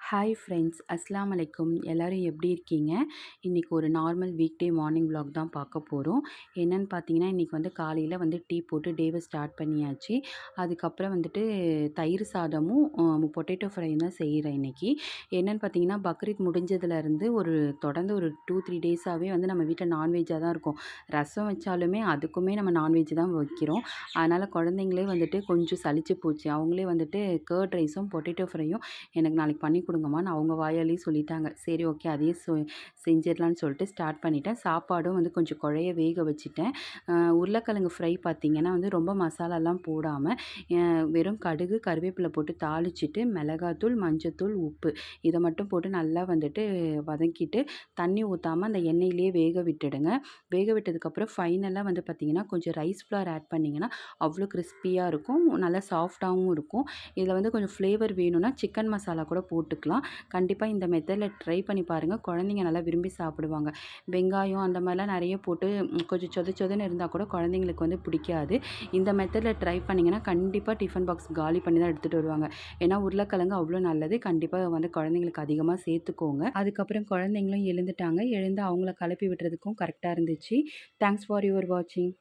Hi friends, அஸ்ஸலாமு அலைக்கும். எல்லோரும் எப்படி இருக்கீங்க? இன்றைக்கி ஒரு normal week day morning vlog தான் பார்க்க போகிறோம். என்னென்னு பார்த்தீங்கன்னா, இன்றைக்கி வந்து காலையில் வந்து டீ போட்டு டேவை ஸ்டார்ட் பண்ணியாச்சு. அதுக்கப்புறம் வந்துட்டு தயிர் சாதமும் பொட்டேட்டோ ஃப்ரையும் தான் செய்கிறேன் இன்றைக்கி. என்னென்னு பார்த்தீங்கன்னா, பக்ரீத் முடிஞ்சதுலேருந்து தொடர்ந்து ஒரு 2-3 டேஸாகவே வந்து நம்ம வீட்டில் நான்வெஜ்ஜாக தான் இருக்கும். ரசம் வச்சாலுமே அதுக்குமே நம்ம நான்வெஜ் தான் வைக்கிறோம். அதனால் குழந்தைங்களே வந்துட்டு கொஞ்சம் சலிச்சு போச்சு. அவங்களே வந்துட்டு கர்ட் ரைஸும் பொட்டேட்டோ ஃப்ரையும் எனக்கு நாளைக்கு பண்ணி கொடுங்கம்மான்னு அவங்க வாயாலேயே சொல்லிட்டாங்க. சரி, ஓகே, அதையே செஞ்சிடலான்னு சொல்லிட்டு ஸ்டார்ட் பண்ணிட்டேன். சாப்பாடும் வந்து கொஞ்சம் குழைய வேக வச்சுட்டேன். உருளைக்கிழங்கு ஃப்ரை பார்த்திங்கன்னா வந்து ரொம்ப மசாலாலாம் போடாமல் வெறும் கடுகு கருவேப்பிலை போட்டு தாளிச்சிட்டு மிளகாத்தூள் மஞ்சத்தூள் உப்பு இதை மட்டும் போட்டு நல்லா வந்துட்டு வதக்கிட்டு தண்ணி ஊற்றாமல் அந்த எண்ணெயிலேயே வேக விட்டுடுங்க. வேக விட்டதுக்கப்புறம் ஃபைனலாக வந்து பார்த்திங்கன்னா கொஞ்சம் ரைஸ் ஃப்ளார் ஆட் பண்ணிங்கன்னா அவ்வளோ கிறிஸ்பியாக இருக்கும், நல்லா சாஃப்டாகவும் இருக்கும். இதில் வந்து கொஞ்சம் ஃப்ளேவர் வேணும்னா சிக்கன் மசாலா கூட போட்டுக்கலாம். கண்டிப்பாக இந்த மெத்தடில் ட்ரை பண்ணி பாருங்கள். குழந்தைங்க நல்லா விரும்பி சாப்பிடுவாங்க. வெங்காயம் அந்த மாதிரிலாம் நிறைய போட்டு கொஞ்சம் சொத சொதன்னு இருந்தால் கூட குழந்தைங்களுக்கு வந்து பிடிக்காது. இந்த மெத்தடில் ட்ரை பண்ணிங்கன்னா கண்டிப்பாக டிஃபன் பாக்ஸ் காலி பண்ணி தான் எடுத்துகிட்டு வருவாங்க. ஏன்னா உருளைக்கிழங்கு அவ்வளோ நல்லது. கண்டிப்பாக வந்து குழந்தைங்களுக்கு அதிகமாக சேர்த்துக்கோங்க. அதுக்கப்புறம் குழந்தைங்களும் எழுந்துட்டாங்க. எழுந்து அவங்கள கிளப்பி விடுறதுக்கும் கரெக்டாக இருந்துச்சு. தேங்க்ஸ் ஃபார் யுவர் வாட்சிங்.